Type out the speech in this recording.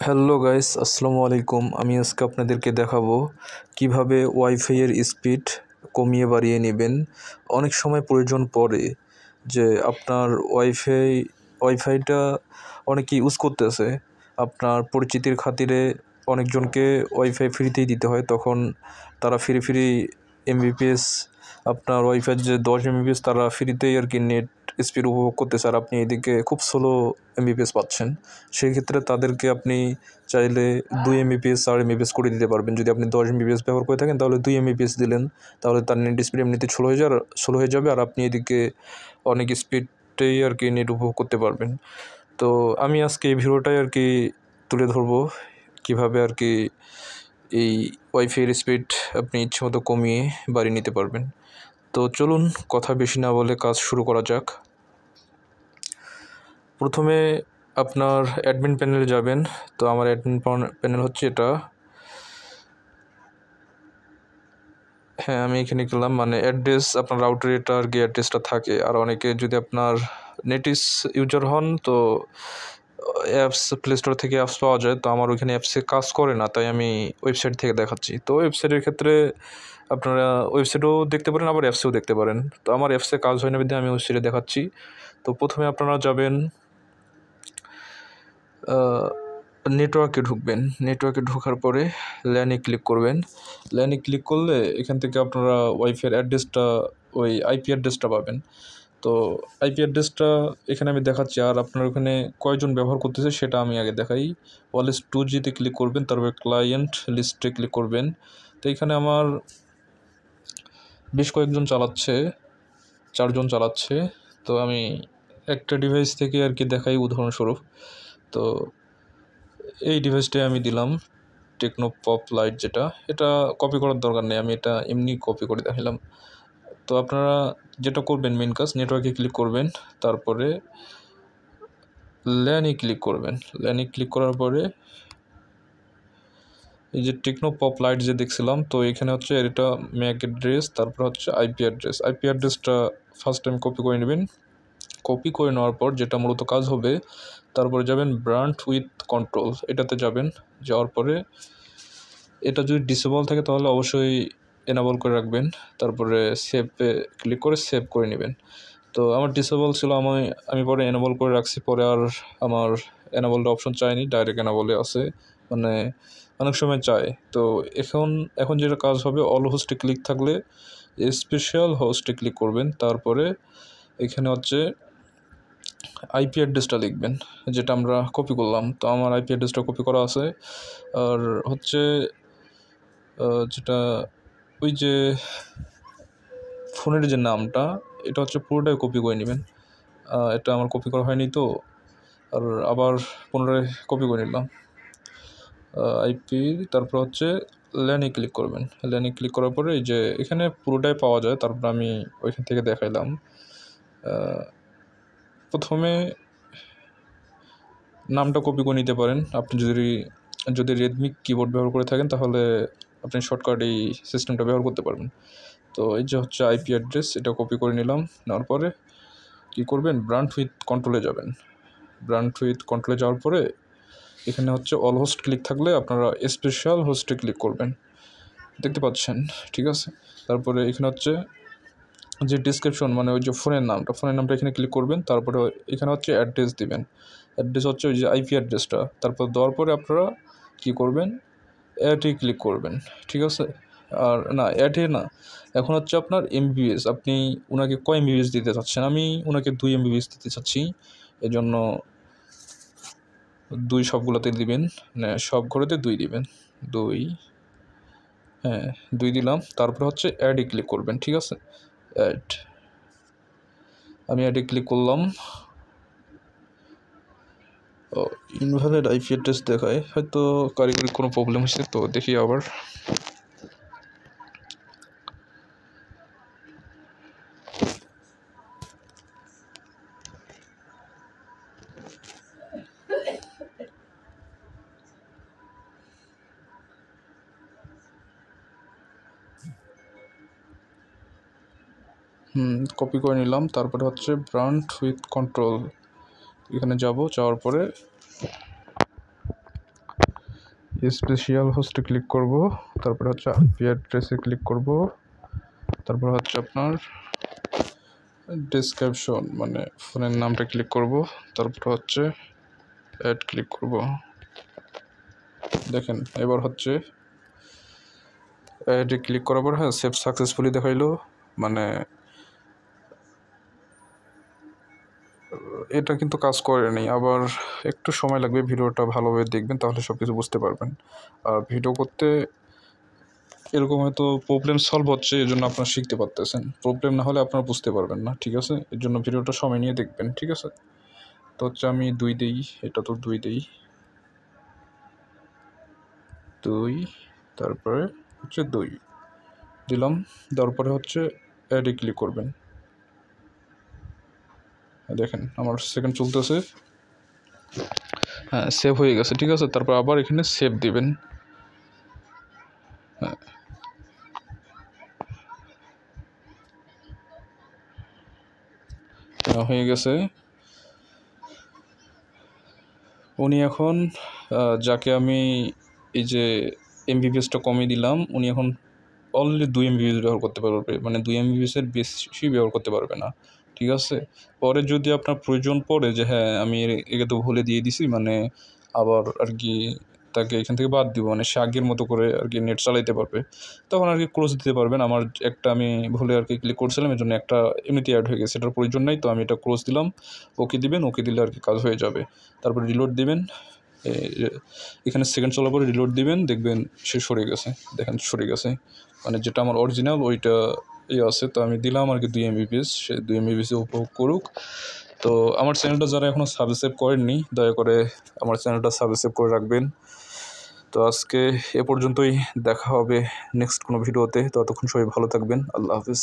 Hello guys, আসসালামু আলাইকুম। আমি আজকে আপনাদেরকে দেখাবো কিভাবে ওয়াইফাইয়ের স্পিড কমিয়ে বাড়িয়ে নেবেন। অনেক সময় প্রয়োজন পড়ে যে আপনার ওয়াইফাইটা অনেকে ইউজ করতেছে, আপনার পরিচিতির খাতিরে অনেকজনকে ওয়াইফাই ফ্রিতেই দিতে হয়, তখন তারা ফ্রি এমবিপিএস, আপনার ওয়াইফাইয়ের যে 10 এমবিপিএস তারা ফ্রিতেই আর কি নেট স্পিড উপভোগ করতেছে, আর আপনি এদিকে খুব স্লো এমবিপিএস পাচ্ছেন। সেই ক্ষেত্রে তাদেরকে আপনি চাইলে 2 এমবিপিএস 4 এমবিপিএস করে দিতে পারবেন। যদি আপনি 10 এমবিপিএস ব্যবহার করে থাকেন তাহলে 2 এমবিপিএস দিলেন, তাহলে তার নেট স্পিড এমনিতে স্লো হয়ে যাবে, আর আপনি এদিকে অনেক স্পিডেই আর কি নেট উপভোগ করতে পারবেন। তো আমি আজকে এই ভিডিওটাই আর কি তুলে ধরবো কীভাবে আর কি এই ওয়াইফাইয়ের স্পিড আপনি ইচ্ছেমতো কমিয়ে বাড়িয়ে নিতে পারবেন। তো চলুন কথা বেশি না বলে কাজ শুরু করা যাক। প্রথমে আপনার অ্যাডমিন প্যানেলে যাবেন। তো আমার অ্যাডমিন প্যানেল হচ্ছে এটা। হ্যাঁ, আমি এখানে গেলাম, মানে অ্যাড্রেস আপনার রাউটারে এটা আর কি অ্যাড্রেসটা থাকে। আর অনেকে যদি আপনার নেটিস ইউজার হন তো অ্যাপস প্লে স্টোর থেকে অ্যাপস পাওয়া যায়, তো আমার ওইখানে অ্যাপসে কাজ করে না, তাই আমি ওয়েবসাইট থেকে দেখাচ্ছি। তো ওয়েবসাইটের ক্ষেত্রে আপনারা ওয়েবসাইটেও দেখতে পারেন, আবার অ্যাপসেও দেখতে পারেন। তো আমার অ্যাপসে কাজ হয় না বিধায় আমি ওয়েবসাইটে দেখাচ্ছি। তো প্রথমে আপনারা যাবেন, নেটওয়ার্কে ঢুকবেন। নেটওয়ার্কে ঢোকার পরে ল্যানে ক্লিক করবেন। ল্যানে ক্লিক করলে এখান থেকে আপনারা ওয়াইফাইয়ের অ্যাড্রেসটা, ওই আইপি অ্যাড্রেসটা পাবেন। তো আইপি অ্যাড্রেসটা এখানে আমি দেখাচ্ছি, আর আপনার ওখানে কয়জন ব্যবহার করতেছে সেটা আমি আগে দেখাই। ওয়ালেস 2Gতে ক্লিক করবেন, তারপরে ক্লায়েন্ট লিস্টে ক্লিক করবেন। তো এখানে আমার বেশ কয়েকজন চালাচ্ছে, 4জন চালাচ্ছে। তো আমি একটা ডিভাইস থেকে আর কি দেখাই উদাহরণস্বরূপ। তো এই ডিভাইসটাই আমি দিলাম, টেকনো পপ লাইট, যেটা এটা কপি করার দরকার নেই, আমি এটা এমনি কপি করে দেখালাম। তো আপনারা যেটা করবেন, মেন কাজ, নেটওয়ার্কে ক্লিক করবেন, তারপরে ল্যানে ক্লিক করবেন। ল্যানে ক্লিক করার পরে এই যে টেকনো পপ লাইট যে দেখছিলাম, তো এখানে হচ্ছে এটা ম্যাক অ্যাড্রেস, তারপর হচ্ছে আইপি অ্যাড্রেস। আইপি অ্যাড্রেসটা ফার্স্ট টাইম কপি করে নেবেন। কপি করে নেওয়ার পর যেটা মূলত কাজ হবে, তারপরে যাবেন ব্রান্ড উইথ কন্ট্রোল, এটাতে যাবেন। যাওয়ার পরে এটা যদি ডিসেবল থাকে তাহলে অবশ্যই এনাবল করে রাখবেন, তারপরে সেভে ক্লিক করে সেভ করে নেবেন। তো আমার ডিসেবল ছিল, আমি পরে এনাবল করে রাখছি, পরে আর আমার এনাবলটা অপশন চাইনি, ডাইরেক্ট এনাবলে আছে, মানে অনেক সময় চায়। তো এখন যেটা কাজ হবে, অল হোস্টে ক্লিক থাকলে স্পেশাল হোস্টে ক্লিক করবেন, তারপরে এখানে হচ্ছে আইপি অ্যাড্রেসটা লিখবেন যেটা আমরা কপি করলাম। তো আমার আইপি অ্যাড্রেসটা কপি করা আছে, আর হচ্ছে যেটা ওই যে ফোনের যে নামটা, এটা হচ্ছে পুরোটাই কপি করে নেবেন। এটা আমার কপি করা হয়নি, তো আর আবার পুনরায় কপি করে নিলাম আইপি। তারপর হচ্ছে ল্যানে ক্লিক করবেন। ল্যানে ক্লিক করার পরে এই যে এখানে পুরোটাই পাওয়া যায়, তারপর আমি ওইখান থেকে দেখাইলাম। প্রথমে নামটা কপি করে নিতে পারেন। আপনি যদি রেডমি কিবোর্ড ব্যবহার করে থাকেন তাহলে আপনি শর্টকাট এই সিস্টেমটা ব্যবহার করতে পারবেন। তো এই যে হচ্ছে আইপি অ্যাড্রেস, এটা কপি করে নিলাম। নেওয়ার পরে কী করবেন, ব্রান্ড উইথ কন্ট্রোলে যাবেন। ব্রান্ড উইথ কন্ট্রোলে যাওয়ার পরে এখানে হচ্ছে অল হোস্ট ক্লিক থাকলে আপনারা স্পেশাল হোস্টে ক্লিক করবেন, দেখতে পাচ্ছেন, ঠিক আছে। তারপরে এখানে হচ্ছে যে ডিসক্রিপশন, মানে ওই যে ফোনের নামটা এখানে ক্লিক করবেন। তারপরে এখানে হচ্ছে অ্যাড্রেস দিবেন। অ্যাড্রেস হচ্ছে ওই যে আইপি অ্যাড্রেসটা। তারপর দেওয়ার পরে আপনারা কী করবেন, অ্যাডে ক্লিক করবেন, ঠিক আছে। আর না, অ্যাডে না, এখন হচ্ছে আপনার এমবিবিএস, আপনি ওনাকে কয় এমবিবিএস দিতে চাচ্ছেন। আমি ওনাকে 2 এমবিবিএস দিতে চাচ্ছি, এজন্য 2 সবগুলোতে দিবেন, মানে সব ঘরেতে 2 দিবেন। 2, হ্যাঁ 2 দিলাম। তারপরে হচ্ছে অ্যাডে ক্লিক করবেন, ঠিক আছে। আমি অ্যাডে ক্লিক করলাম। ইনভ্যালিড আইপি অ্যাড্রেস দেখায়, হয়তো কারিগরি কোনো প্রবলেম হয়েছে, তো দেখি আবার। কপি করে নিলাম। তারপরে হচ্ছে ব্রান্ড উইথ কন্ট্রোল, এখানে যাওয়ার পরে স্পেশাল হোস্টে ক্লিক করব, তারপরে হচ্ছে আইপি অ্যাড্রেসে ক্লিক করব, তারপর হচ্ছে আপনার ডেসক্রিপশন মানে ফোনের নামটা ক্লিক করব, তারপর হচ্ছে অ্যাড ক্লিক করব। দেখেন এবার হচ্ছে অ্যাডে ক্লিক করার পর হ্যাঁ সেভ সাকসেসফুলি দেখাইলো। মানে এটা কিন্তু কাজ করেনি, আবার একটু সময় লাগবে, ভিডিওটা ভালোভাবে দেখবেন তাহলে সব কিছু বুঝতে পারবেন। আর ভিডিও করতে এরকম হয়তো প্রবলেম সলভ হচ্ছে, এই জন্য আপনারা শিখতে পারতেছেন। প্রবলেম না হলে আপনারা বুঝতে পারবেন না, ঠিক আছে? এর জন্য ভিডিওটা সময় নিয়ে দেখবেন, ঠিক আছে? তো হচ্ছে আমি 2 দিই, এটা তো 2 দিই, 2 তারপরে হচ্ছে 2 দিলাম, তারপরে হচ্ছে অ্যাডে ক্লিক করবেন। দেখেন আমার সেকেন্ড চলতেছে, হ্যাঁ সেভ হয়ে গেছে, ঠিক আছে? তারপর আবার এখানে সেভ দিবেন। হয়ে গেছে। উনি এখন যাকে আমি এই যে এমবিবিএসটা কমিয়ে দিলাম, উনি এখন অনলি 2 এমবিবিএস ব্যবহার করতে পারবে, মানে 2 এমবিবিএসের বেশি ব্যবহার করতে পারবে না, ঠিক আছে? পরে যদি আপনার প্রয়োজন পড়ে যে হ্যাঁ আমি একে তো ভুলে দিয়ে দিছি, মানে আবার আর কি তাকে এখান থেকে বাদ দিব, মানে সে আগের মতো করে আর কি নেট চালাইতে পারবে, তখন আর কি ক্লোজ দিতে পারবেন। আমার একটা আমি ভুলে আর কি ক্লিক করছিলাম, এর জন্য একটা এমনিতে অ্যাড হয়ে গেছে, এটার প্রয়োজন নাই, তো আমি এটা ক্লোজ দিলাম। ওকে দিবেন, ওকে দিলে আর কি কাজ হয়ে যাবে। তারপর রিলোড দিবেন, এখানে সেকেন্ড চলার পরে রিলোড দিবেন, দেখবেন সে সরে গেছে। দেখেন সরে গেছে, মানে যেটা আমার অরিজিনাল ওইটা আছে। তো আমি দিলাম আর কি 2 এমবিপিএস, সে 2 এমবিপিএস উপভোগ করুক। তো আমার চ্যানেলটা যারা এখনও সাবস্ক্রাইব করেননি, দয়া করে আমার চ্যানেলটা সাবস্ক্রাইব করে রাখবেন। তো আজকে এ পর্যন্তই, দেখা হবে নেক্সট কোনো ভিডিওতে। ততক্ষণ সবাই ভালো থাকবেন, আল্লাহ হাফিজ।